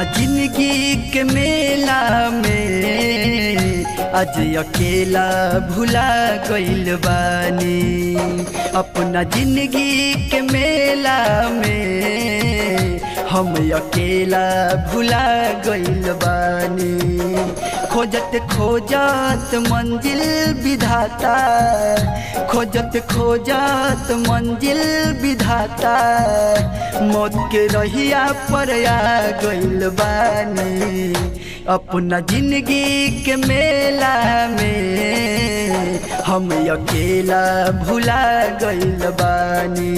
अपना जिंदगी के मेला में आज अकेला भुला गइल बानी। अपना जिंदगी के मेला में हम अकेला भुला गइल बानी। खोजत खोजत मंजिल विधाता, खोजत खोजत मंजिल विधाता, मौत के रहिया पर आ गइल बानी। अपना जिंदगी के मेला में हम अकेला भुला गइल बानी।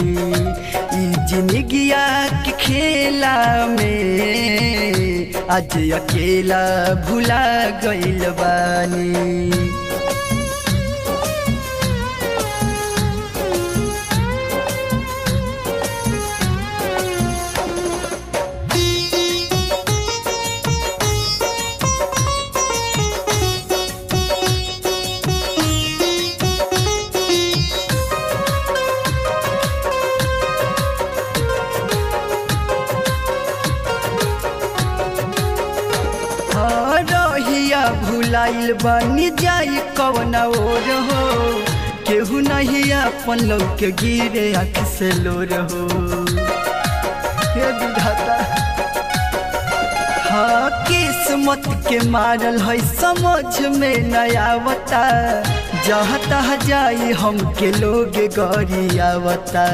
ई जिंदगिया के खेला में आज अकेला भुला गइल बानी। रहिया भुलाइल बानी जाई कवन ओर हो, केहू नहीं अपन लोग के गिरे आँख से लोर हो। हे विधाता हाँ किस्मत के मारल है समझ में न आवता। जहाँ तहाँ जाई हमके लोग गरियावता।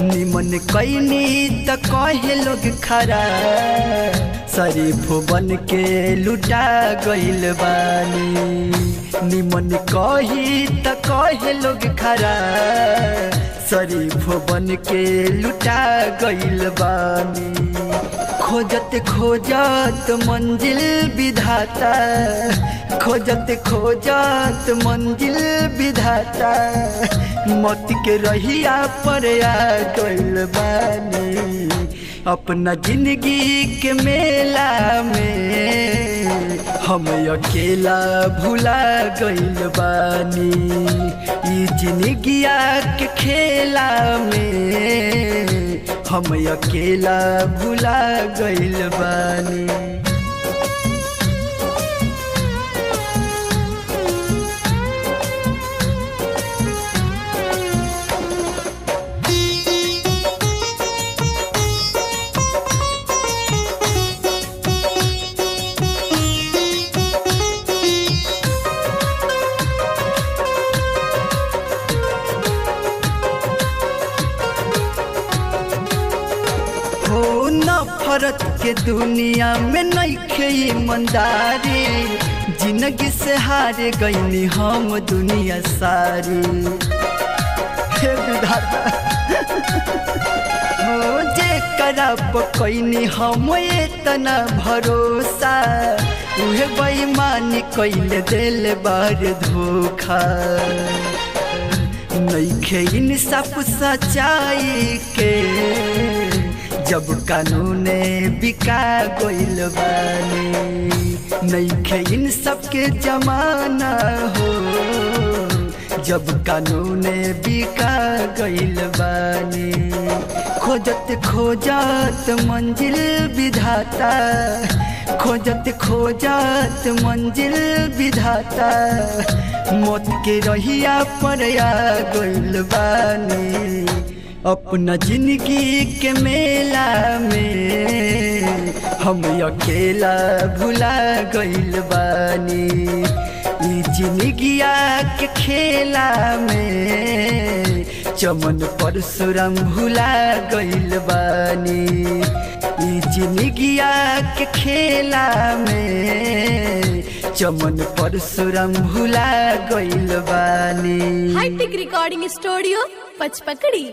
निमन कैनी त कहे लोग खरा, शरीफ बन के लुटा गइल बानी। निमन कही त कहे लोग खरा, शरीफ बन के लुटा गइल बानी। खोजत खोजत मंजिल विधाता, खोजत खोजत मंजिल विधाता, मौत के रहिया पर आ गइल बानी। अपना जिंदगी के मेला में हम अकेला भुला गइल बानी। ई जिंदगिया के खेला में हम अकेला भुला गइल बानी। नफरत के दुनिया में नइखे ईमानदारी, जिंदगी से हारे गइनी हम दुनिया सारी। हे विधाता हो जे करब कइनी हम इतना भरोसा, उहे बेईमानी कइले दिल बार धोखा। नइखे इंसाफ सच्चाई के जब कानूने बिका गइल बानी। नइखे इंसाफ के जमाना हो जब कानूने बिका गइल बानी। खोजत खोजत मंजिल विधाता, खोजत खोजत मंजिल विधाता, मौत के रहिया पर आ गइल बानी। अपना जिंदगी के मेला में हम अकेला भुला गइल बानी। ई जिंदगिया के खेला में चमन परशुराम भुला गइल बानी। ई जिंदगिया के खेला में चमन परशुराम भुला गइल बानी। Hi-tech recording studio Pachpakdi.